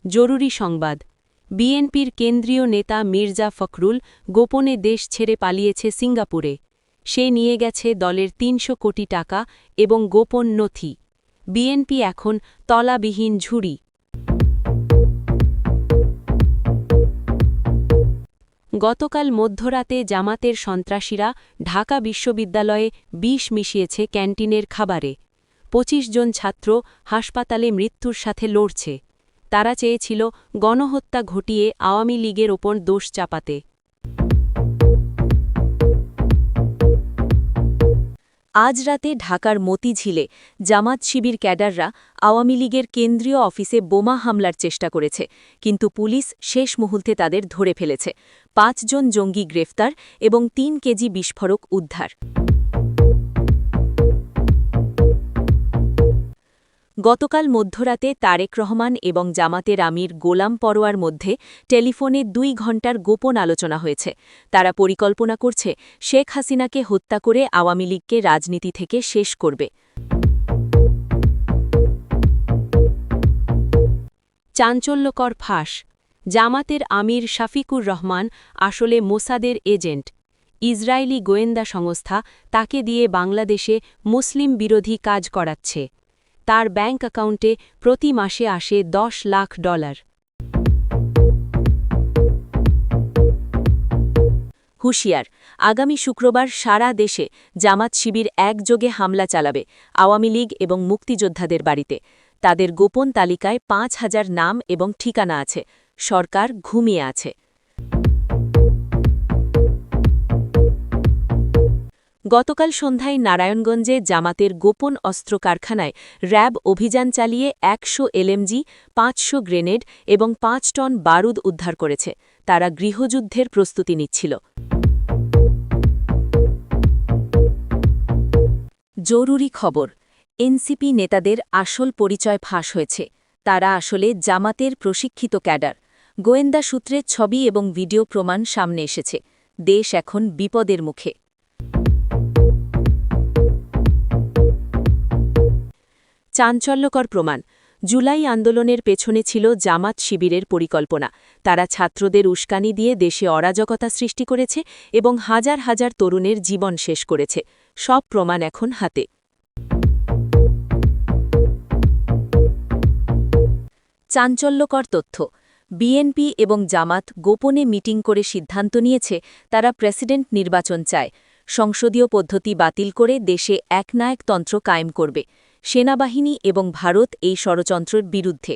জরুরি সংবাদ বিএনপির কেন্দ্রীয় নেতা মির্জা ফখরুল গোপনে দেশ ছেড়ে পালিয়েছে সিঙ্গাপুরে সে নিয়ে গেছে দলের ৩০০ কোটি টাকা এবং গোপন নথি বিএনপি এখন তলাবিহীন ঝুড়ি গতকাল মধ্যরাতে জামাতের সন্ত্রাসীরা ঢাকা বিশ্ববিদ্যালয়ে বিষ মিশিয়েছে ক্যান্টিনের খাবারে ২৫ জন ছাত্র হাসপাতালে মৃত্যুর সাথে লড়ছে তারা চেয়েছিল গণহত্যা ঘটিয়ে আওয়ামী লীগের ওপর দোষ চাপাতে আজ রাতে ঢাকার মতিঝিলে জামাত শিবির ক্যাডাররা আওয়ামী লীগের কেন্দ্রীয় অফিসে বোমা হামলার চেষ্টা করেছে কিন্তু পুলিশ শেষ মুহূর্তে তাদের ধরে ফেলেছে ৫ জন জঙ্গি গ্রেফতার এবং ৩ কেজি বিস্ফোরক উদ্ধার গতকাল মধ্যরাতে তারেক রহমান এবং জামাতের আমির গোলাম পরোয়ার মধ্যে টেলিফোনে ২ ঘণ্টার গোপন আলোচনা হয়েছে তারা পরিকল্পনা করছে শেখ হাসিনাকে হত্যা করে আওয়ামী লীগকে রাজনীতি থেকে শেষ করবে চাঞ্চল্যকর ফাঁস জামাতের আমির শাফিকুর রহমান আসলে মোসাদের এজেন্ট ইসরায়েলি গোয়েন্দা সংস্থা তাকে দিয়ে বাংলাদেশে মুসলিম বিরোধী কাজ করাচ্ছে তার ব্যাংক অ্যাকাউন্টে প্রতি মাসে আসে $10 লাখ হুঁশিয়ার আগামী শুক্রবার সারা দেশে জামাত শিবির একযোগে হামলা চালাবে আওয়ামী লীগ এবং মুক্তিযোদ্ধাদের বাড়িতে তাদের গোপন তালিকায় ৫,০০০ নাম এবং ঠিকানা আছে সরকার ঘুমিয়ে আছে গতকাল সন্ধ্যায় নারায়ণগঞ্জে জামাতের গোপন অস্ত্র কারখানায় র্যাব অভিযান চালিয়ে ১০০ এলএমজি ৫০০ গ্রেনেড এবং ৫ টন বারুদ উদ্ধার করেছে তারা গৃহযুদ্ধের প্রস্তুতি নিচ্ছিল জরুরি খবর এনসিপি নেতাদের আসল পরিচয় ফাঁস হয়েছে তারা আসলে জামাতের প্রশিক্ষিত ক্যাডার গোয়েন্দা সূত্রের ছবি এবং ভিডিও প্রমাণ সামনে এসেছে দেশ এখন বিপদের মুখে চাঞ্চল্যকর প্রমাণ জুলাই আন্দোলনের পেছনে ছিল জামাত শিবিরের পরিকল্পনা তারা ছাত্রদের উস্কানি দিয়ে দেশে অরাজকতা সৃষ্টি করেছে এবং হাজার হাজার তরুণের জীবন শেষ করেছে সব প্রমাণ এখন হাতে চাঞ্চল্যকর তথ্য বিএনপি এবং জামাত গোপনে মিটিং করে সিদ্ধান্ত নিয়েছে তারা প্রেসিডেন্ট নির্বাচন চায় সংসদীয় পদ্ধতি বাতিল করে দেশে একনায়কতন্ত্র কায়েম করবে সেনাবাহিনী এবং ভারত এই ষড়যন্ত্রের বিরুদ্ধে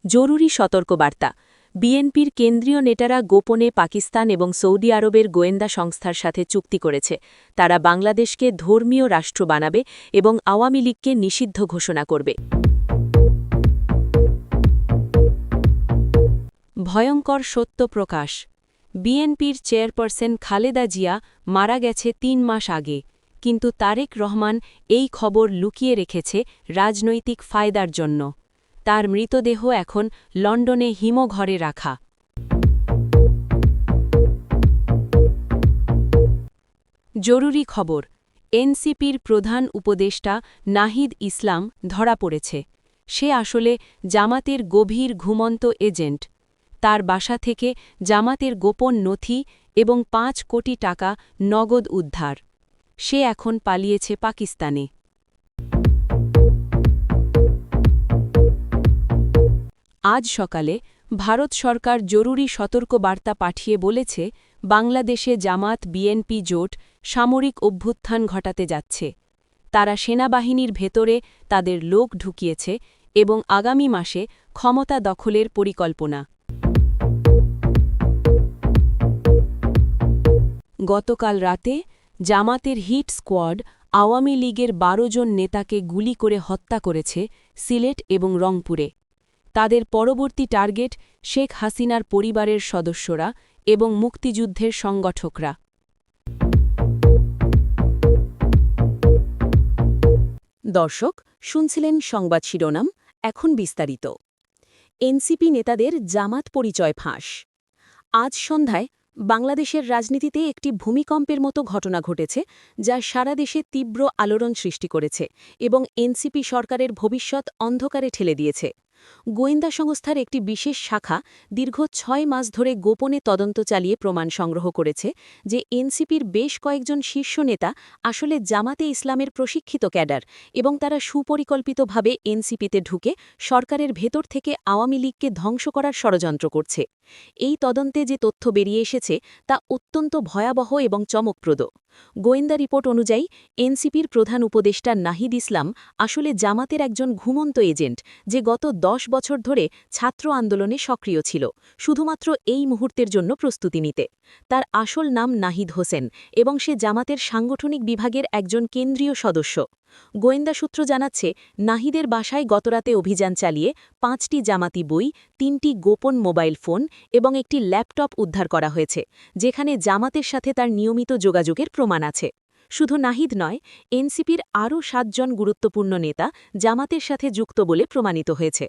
জরুরি সতর্কবার্তা বিএনপির কেন্দ্রীয় নেতারা গোপনে পাকিস্তান এবং সৌদি আরবের গোয়েন্দা সংস্থার সাথে চুক্তি করেছে তারা বাংলাদেশকে ধর্মীয় রাষ্ট্র বানাবে এবং আওয়ামী লীগকে নিষিদ্ধ ঘোষণা করবে ভয়ঙ্কর সত্য প্রকাশ বিএনপির চেয়ারপারসন খালেদা জিয়া মারা গেছে ৩ মাস আগে কিন্তু তারেক রহমান এই খবর লুকিয়ে রেখেছে রাজনৈতিক ফায়দার জন্য তার মৃতদেহ এখন লন্ডনে হিমঘরে রাখা জরুরি খবর এনসিপির প্রধান উপদেষ্টা নাহিদ ইসলাম ধরা পড়েছে সে আসলে জামাতের গভীর ঘুমন্ত এজেন্ট তার বাসা থেকে জামাতের গোপন নথি এবং ৫ কোটি টাকা নগদ উদ্ধার সে এখন পালিয়েছে পাকিস্তানে আজ সকালে ভারত সরকার জরুরি সতর্কবার্তা পাঠিয়ে বলেছে বাংলাদেশে জামাত বিএনপি জোট সামরিক অভ্যুত্থান ঘটাতে যাচ্ছে তারা সেনাবাহিনীর ভেতরে তাদের লোক ঢুকিয়েছে এবং আগামী মাসে ক্ষমতা দখলের পরিকল্পনা গতকাল রাতে জামাতের হিট স্কোয়াড আওয়ামী লীগের ১২ জন নেতাকে গুলি করে হত্যা করেছে সিলেট এবং রংপুরে তাদের পরবর্তী টার্গেট শেখ হাসিনার পরিবারের সদস্যরা এবং মুক্তিযুদ্ধের সংগঠকরা দর্শক শুনছিলেন সংবাদ শিরোনাম এখন বিস্তারিত এনসিপি নেতাদের জামাত পরিচয় ফাঁস আজ সন্ধ্যায় বাংলাদেশের রাজনীতিতে একটি ভূমিকম্পের মতো ঘটনা ঘটেছে যা সারা দেশে তীব্র আলোড়ন সৃষ্টি করেছে এবং এনসিপি সরকারের ভবিষ্যৎ অন্ধকারে ঠেলে দিয়েছে। গোয়েন্দা সংস্থার একটি বিশেষ শাখা দীর্ঘ ৬ মাস ধরে গোপনে তদন্ত চালিয়ে প্রমাণ সংগ্রহ করেছে যে এনসিপির বেশ কয়েকজন শীর্ষ নেতা আসলে জামাতে ইসলামের প্রশিক্ষিত ক্যাডার এবং তারা সুপরিকল্পিতভাবে এনসিপিতে ঢুকে সরকারের ভেতর থেকে আওয়ামী লীগকে ধ্বংস করার ষড়যন্ত্র করছে। এই তদন্তে যে তথ্য বেরিয়ে এসেছে তা অত্যন্ত ভয়াবহ এবং চমকপ্রদ। গোয়েন্দা রিপোর্ট অনুযায়ী এনসিপির প্রধান উপদেষ্টা নাহিদ ইসলাম আসলে জামাতের একজন ঘুমন্ত এজেন্ট যে গত ১০ বছর ধরে ছাত্র আন্দোলনে সক্রিয় ছিল, শুধুমাত্র এই মুহূর্তের জন্য প্রস্তুতি নিতে। তার আসল নাম নাহিদ হোসেন এবং সে জামাতের সাংগঠনিক বিভাগের একজন কেন্দ্রীয় সদস্য। গোয়েন্দা সূত্র জানাচ্ছে, নাহিদের বাসায় গতরাতে অভিযান চালিয়ে ৫টি জামাতি বই, ৩টি গোপন মোবাইল ফোন এবং একটি ল্যাপটপ উদ্ধার করা হয়েছে, যেখানে জামাতের সাথে তার নিয়মিত যোগাযোগের প্রমাণ আছে। শুধু নাহিদ নয়, এনসিপির আরও ৭ জন গুরুত্বপূর্ণ নেতা জামাতের সাথে যুক্ত বলে প্রমাণিত হয়েছে।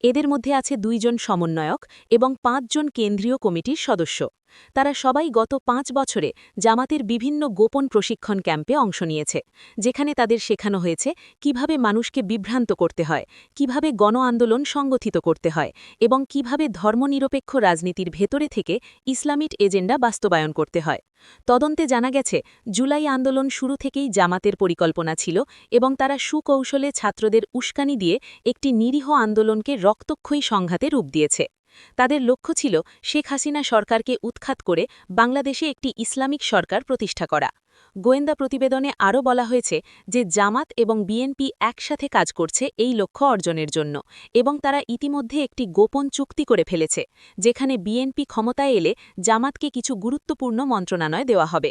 এদের মধ্যে আছে ২ জন সমন্বয়ক এবং ৫ জন কেন্দ্রীয় কমিটির সদস্য। তারা সবাই গত ৫ বছরে জামাতের বিভিন্ন গোপন প্রশিক্ষণ ক্যাম্পে অংশ নিয়েছে, যেখানে তাদের শেখানো হয়েছে কিভাবে মানুষকে বিভ্রান্ত করতে হয়, কিভাবে গণ আন্দোলন সংগঠিত করতে হয় এবং কিভাবে ধর্মনিরপেক্ষ রাজনীতির ভেতরে থেকে ইসলামিক এজেন্ডা বাস্তবায়ন করতে হয়। তদন্তে জানা গেছে, জুলাই আন্দোলন শুরু থেকেই জামাতের পরিকল্পনা ছিল এবং তারা সুকৌশলে ছাত্রদের উস্কানি দিয়ে একটি নিরীহ আন্দোলনকে রক্তক্ষয়ী সংঘাতে রূপ দিয়েছে। তাদের লক্ষ্য ছিল শেখ হাসিনা সরকারকে উৎখাত করে বাংলাদেশে একটি ইসলামিক সরকার প্রতিষ্ঠা করা। গোয়েন্দা প্রতিবেদনে আরও বলা হয়েছে যে জামাত এবং বিএনপি একসাথে কাজ করছে এই লক্ষ্য অর্জনের জন্য এবং তারা ইতিমধ্যে একটি গোপন চুক্তি করে ফেলেছে, যেখানে বিএনপি ক্ষমতায় এলে জামাতকে কিছু গুরুত্বপূর্ণ মন্ত্রণালয় দেওয়া হবে।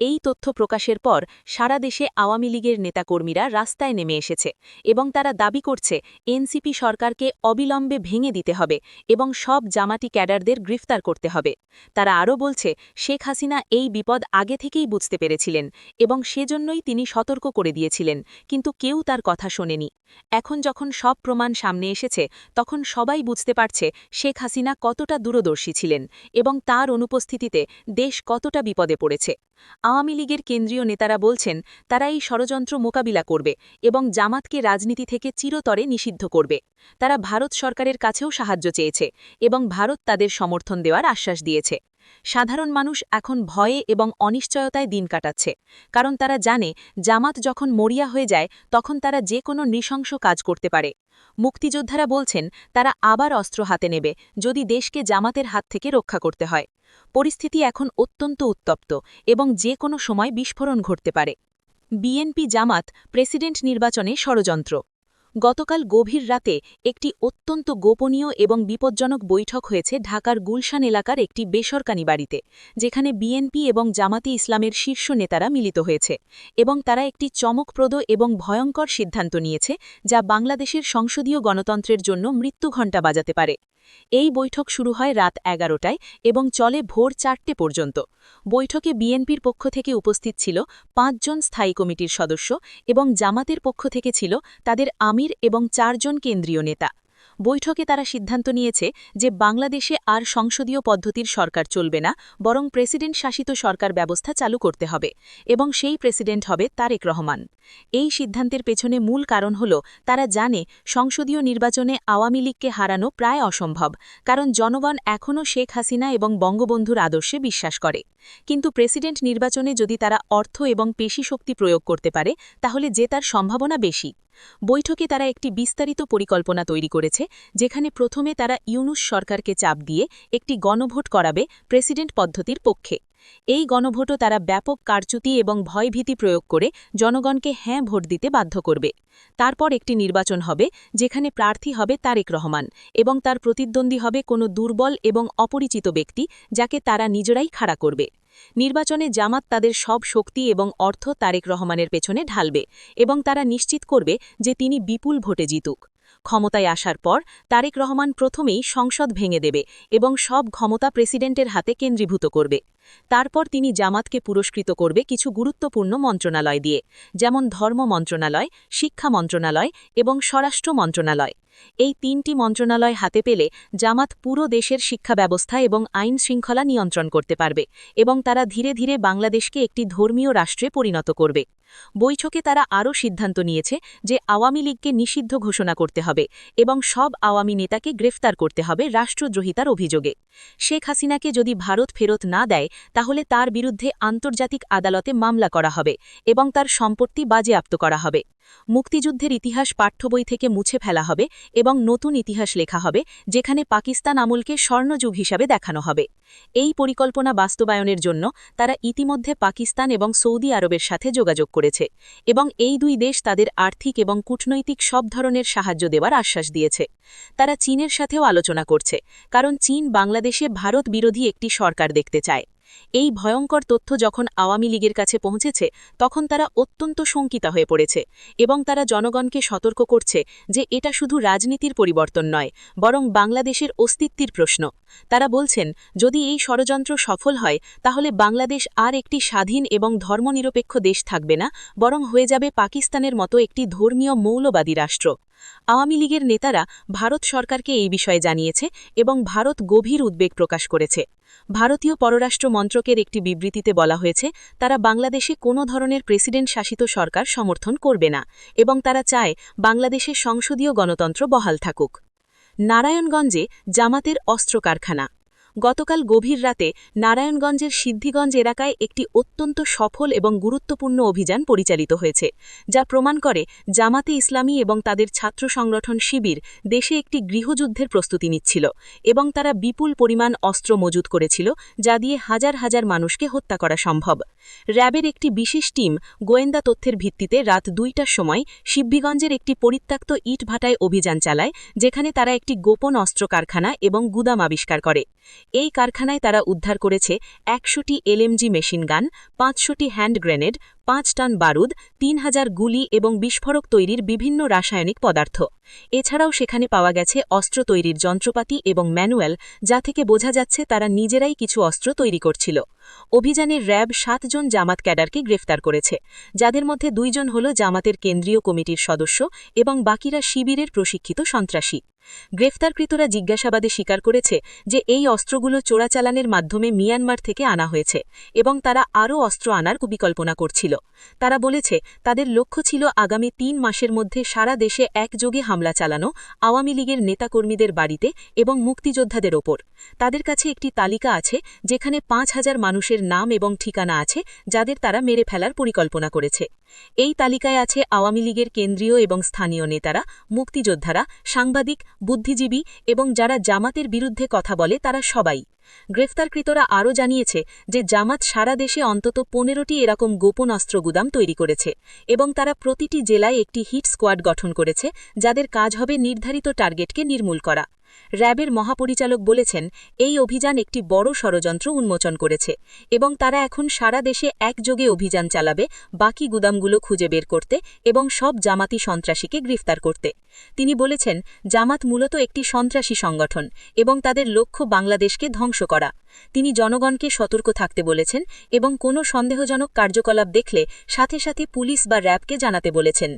এই তথ্য প্রকাশের পর সারা দেশে আওয়ামী লীগের নেতাকর্মীরা রাস্তায় নেমে এসেছে এবং তারা দাবি করছে এনসিপি সরকারকে অবিলম্বে ভেঙে দিতে হবে এবং সব জামাতি ক্যাডারদের গ্রেফতার করতে হবে। তারা আরও বলছে, শেখ হাসিনা এই বিপদ আগে থেকেই বুঝতে পেরেছিলেন এবং সেজন্যই তিনি সতর্ক করে দিয়েছিলেন, কিন্তু কেউ তার কথা শোনেনি। এখন যখন সব প্রমাণ সামনে এসেছে, তখন সবাই বুঝতে পারছে শেখ হাসিনা কতটা দূরদর্শী ছিলেন এবং তার অনুপস্থিতিতে দেশ কতটা বিপদে পড়েছে। আওয়ামী লীগের কেন্দ্রীয় নেতারা বলছেন তারা এই ষড়যন্ত্র মোকাবিলা করবে এবং জামাতকে রাজনীতি থেকে চিরতরে নিষিদ্ধ করবে। তারা ভারত সরকারের কাছেও সাহায্য চেয়েছে এবং ভারত তাদের সমর্থন দেওয়ার আশ্বাস দিয়েছে। সাধারণ মানুষ এখন ভয়ে এবং অনিশ্চয়তায় দিন কাটাচ্ছে, কারণ তারা জানে জামাত যখন মরিয়া হয়ে যায় তখন তারা যে কোনো নৃশংস কাজ করতে পারে। মুক্তিযোদ্ধারা বলছেন তারা আবার অস্ত্র হাতে নেবে যদি দেশকে জামাতের হাত থেকে রক্ষা করতে হয়। পরিস্থিতি এখন অত্যন্ত উত্তপ্ত এবং যে কোনো সময় বিস্ফোরণ ঘটতে পারে। বিএনপি জামাত প্রেসিডেন্ট নির্বাচনে ষড়যন্ত্র। গতকাল গভীর রাতে একটি অত্যন্ত গোপনীয় এবং বিপজ্জনক বৈঠক হয়েছে ঢাকার গুলশান এলাকার একটি বেসরকারি বাড়িতে, যেখানে বিএনপি এবং জামাতি ইসলামের শীর্ষ নেতারা মিলিত হয়েছে এবং তারা একটি চমকপ্রদ এবং ভয়ঙ্কর সিদ্ধান্ত নিয়েছে যা বাংলাদেশের সংসদীয় গণতন্ত্রের জন্য মৃত্যুঘণ্টা বাজাতে পারে। এই বৈঠক শুরু হয় রাত 11টায় এবং চলে ভোর 4টে পর্যন্ত। বৈঠকে বিএনপির পক্ষ থেকে উপস্থিত ছিল 5 জন স্থায়ী কমিটির সদস্য এবং জামাতের পক্ষ থেকে ছিল তাদের আমির এবং 4 জন কেন্দ্রীয় নেতা। বৈঠকে তারা সিদ্ধান্ত নিয়েছে যে বাংলাদেশে আর সংসদীয় পদ্ধতির সরকার চলবে না, বরং প্রেসিডেন্ট শাসিত সরকার ব্যবস্থা চালু করতে হবে এবং সেই প্রেসিডেন্ট হবে তারেক রহমান। এই সিদ্ধান্তের পেছনে মূল কারণ হল তারা জানে সংসদীয় নির্বাচনে আওয়ামী লীগকে হারানো প্রায় অসম্ভব, কারণ জনগণ এখনও শেখ হাসিনা এবং বঙ্গবন্ধুর আদর্শে বিশ্বাস করে। কিন্তু প্রেসিডেন্ট নির্বাচনে যদি তারা অর্থ এবং পেশি শক্তি প্রয়োগ করতে পারে তাহলে জেতার সম্ভাবনা বেশি। বৈঠকে তারা একটি বিস্তারিত পরিকল্পনা তৈরি করেছে, যেখানে প্রথমে তারা ইউনূস সরকারকে চাপ দিয়ে একটি গণভোট করাবে প্রেসিডেন্ট পদ্ধতির পক্ষে। এই গণভোটও তারা ব্যাপক কারচুতি এবং ভয়ভীতি প্রয়োগ করে জনগণকে হ্যাঁ ভোট দিতে বাধ্য করবে। তারপর একটি নির্বাচন হবে যেখানে প্রার্থী হবে তারেক রহমান এবং তার প্রতিদ্বন্দ্বী হবে কোনো দুর্বল এবং অপরিচিত ব্যক্তি যাকে তারা নিজেরাই খাড়া করবে। নির্বাচনে জামাত তাদের সব শক্তি এবং অর্থ তারেক রহমানের পেছনে ঢালবে এবং তারা নিশ্চিত করবে যে তিনি বিপুল ভোটে জিতুক। ক্ষমতায় আসার পর তারেক রহমান প্রথমেই সংসদ ভেঙে দেবে এবং সব ক্ষমতা প্রেসিডেন্টের হাতে কেন্দ্রীভূত করবে। তারপর তিনি জামাতকে পুরস্কৃত করবে কিছু গুরুত্বপূর্ণ মন্ত্রণালয় দিয়ে, যেমন ধর্ম মন্ত্রণালয়, শিক্ষা মন্ত্রণালয় এবং স্বরাষ্ট্র মন্ত্রণালয়। এই 3টি মন্ত্রণালয় হাতে পেলে জামাত পুরো দেশের শিক্ষা ব্যবস্থা এবং আইন শৃঙ্খলা নিয়ন্ত্রণ করতে পারবে এবং তারা ধীরে ধীরে বাংলাদেশকে একটি ধর্মীয় রাষ্ট্রে পরিণত করবে। বৈঠকে তারা আরও সিদ্ধান্ত নিয়েছে যে আওয়ামী লীগকে নিষিদ্ধ ঘোষণা করতে হবে এবং সব আওয়ামী নেতাকে গ্রেফতার করতে হবে রাষ্ট্রদ্রোহিতার অভিযোগে। শেখ হাসিনাকে যদি ভারত ফেরত না দেয় তাহলে তার বিরুদ্ধে আন্তর্জাতিক আদালতে মামলা করা হবে এবং তার সম্পত্তি বাজেয়াপ্ত করা হবে। মুক্তিযুদ্ধের ইতিহাস পাঠ্যবই থেকে মুছে ফেলা হবে এবং নতুন ইতিহাস লেখা হবে, যেখানে পাকিস্তান আমলকে স্বর্ণযুগ হিসাবে দেখানো হবে। এই পরিকল্পনা বাস্তবায়নের জন্য তারা ইতিমধ্যে পাকিস্তান এবং সৌদি আরবের সাথে যোগাযোগ করেছে এবং এই দুই দেশ তাদের আর্থিক এবং কূটনৈতিক সব ধরনের সাহায্য দেওয়ার আশ্বাস দিয়েছে। তারা চীনের সাথেও আলোচনা করছে, কারণ চীন বাংলাদেশে ভারত বিরোধী একটি সরকার দেখতে চায়। এই ভয়ঙ্কর তথ্য যখন আওয়ামী লীগের কাছে পৌঁছেছে তখন তারা অত্যন্ত শঙ্কিত হয়ে পড়েছে এবং তারা জনগণকে সতর্ক করছে যে এটা শুধু রাজনীতির পরিবর্তন নয়, বরং বাংলাদেশের অস্তিত্বের প্রশ্ন। তারা বলছেন, যদি এই ষড়যন্ত্র সফল হয় তাহলে বাংলাদেশ আর একটি স্বাধীন এবং ধর্মনিরপেক্ষ দেশ থাকবে না, বরং হয়ে যাবে পাকিস্তানের মতো একটি ধর্মীয় মৌলবাদী রাষ্ট্র। আওয়ামী লীগের নেতারা ভারত সরকারকে এই বিষয়ে জানিয়েছে এবং ভারত গভীর উদ্বেগ প্রকাশ করেছে। ভারতীয় পররাষ্ট্র মন্ত্রকের একটি বিবৃতিতে বলা হয়েছে, তারা বাংলাদেশে কোনো ধরনের প্রেসিডেন্ট শাসিত সরকার সমর্থন করবে না এবং তারা চায় বাংলাদেশের সংসদীয় গণতন্ত্র বহাল থাকুক। নারায়ণগঞ্জে জামাতের অস্ত্র কারখানা। গতকাল গভীর রাতে নারায়ণগঞ্জের সিদ্ধিগঞ্জ এলাকায় একটি অত্যন্ত সফল এবং গুরুত্বপূর্ণ অভিযান পরিচালিত হয়েছে, যা প্রমাণ করে জামাতে ইসলামী এবং তাদের ছাত্র সংগঠন শিবির দেশে একটি গৃহযুদ্ধের প্রস্তুতি নিচ্ছিল এবং তারা বিপুল পরিমাণ অস্ত্র মজুত করেছিল, যা দিয়ে হাজার হাজার মানুষকে হত্যা করা সম্ভব। র্যাবের একটি বিশেষ টিম গোয়েন্দা তথ্যের ভিত্তিতে রাত 2টার সময় সিদ্ধিগঞ্জের একটি পরিত্যক্ত ইটভাটায় অভিযান চালায়, যেখানে তারা একটি গোপন অস্ত্র কারখানা এবং গুদাম আবিষ্কার করে। এই কারখানায় তারা উদ্ধার করেছে 100টি LMG machine gun, 500টি hand grenade, 5 ton বারুদ, 3000 গুলি এবং বিস্ফোরক তৈরির বিভিন্ন রাসায়নিক পদার্থ। এছাড়াও সেখানে পাওয়া গেছে অস্ত্র তৈরির যন্ত্রপাতি এবং ম্যানুয়াল, যা থেকে বোঝা যাচ্ছে তারা নিজেরাই কিছু অস্ত্র তৈরি করছিল। অভিযানে র্যাব 7 জন জামাত ক্যাডারকে গ্রেফতার করেছে, যাদের মধ্যে 2 জন হল জামাতের কেন্দ্রীয় কমিটির সদস্য এবং বাকিরা শিবিরের প্রশিক্ষিত সন্ত্রাসী। গ্রেফতারকৃতরা জিজ্ঞাসাবাদে স্বীকার করেছে যে এই অস্ত্রগুলো চোরাচালানের মাধ্যমে মিয়ানমার থেকে আনা হয়েছে এবং তারা আরও অস্ত্র আনার পরিকল্পনা করছিল। তারা বলেছে তাদের লক্ষ্য ছিল আগামী 3 মাসের মধ্যে সারা দেশে একযোগে হামলা চালানো, আওয়ামী লীগের নেতাকর্মীদের বাড়িতে এবং মুক্তিযোদ্ধাদের ওপর। তাদের কাছে একটি তালিকা আছে যেখানে 5000 মানুষের নাম এবং ঠিকানা আছে যাদের তারা মেরে ফেলার পরিকল্পনা করেছে। এই তালিকায় আছে আওয়ামী লীগের কেন্দ্রীয় এবং স্থানীয় নেতারা, মুক্তিযোদ্ধারা, সাংবাদিক, বুদ্ধিজীবী এবং যারা জামাতের বিরুদ্ধে কথা বলে তারা সবাই। গ্রেফতারকৃতরা আরও জানিয়েছে যে জামাত সারা দেশে অন্তত 15টি এরকম গোপন অস্ত্র গুদাম তৈরি করেছে এবং তারা প্রতিটি জেলায় একটি হিট স্কোয়াড গঠন করেছে, যাদের কাজ হবে নির্ধারিত টার্গেটকে নির্মূল করা। র্যাবের মহাপরিচালক বলেছেন, এই অভিযান একটি বড় ষড়যন্ত্র উন্মোচন করেছে এবং তারা এখন সারা দেশে একযোগে অভিযান চালাবে বাকি গুদামগুলো খুঁজে বের করতে এবং সব জামাতি সন্ত্রাসীকে গ্রেফতার করতে। তিনি বলেছেন, জামাত মূলত একটি সন্ত্রাসী সংগঠন এবং তাদের লক্ষ্য বাংলাদেশকে ধ্বংস করা। তিনি জনগণকে সতর্ক থাকতে বলেছেন এবং কোনো সন্দেহজনক কার্যকলাপ দেখলে সাথে সাথে পুলিশ বা র্যাবকে জানাতে বলেছেন।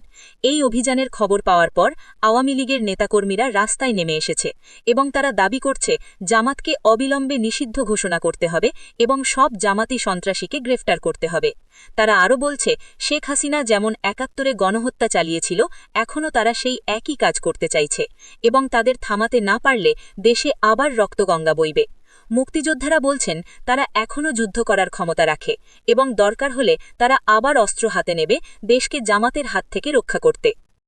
এই অভিযানের খবর পাওয়ার পর আওয়ামী লীগের নেতাকর্মীরা রাস্তায় নেমে এসেছে এবং তারা দাবি করছে জামাতকে অবিলম্বে নিষিদ্ধ ঘোষণা করতে হবে এবং সব জামাতি সন্ত্রাসীকে গ্রেফতার করতে হবে। তারা আরও বলছে, শেখ হাসিনা যেমন 71-এ গণহত্যা চালিয়েছিল, এখনও তারা সেই একই কাজ করতে চাইছে এবং তাদের থামাতে না পারলে দেশে আবার রক্তগঙ্গা বইবে। মুক্তিযোদ্ধারা বলছেন তারা এখনও যুদ্ধ করার ক্ষমতা রাখে এবং দরকার হলে তারা আবার অস্ত্র হাতে নেবে দেশকে জামাতের হাত থেকে রক্ষা করতে।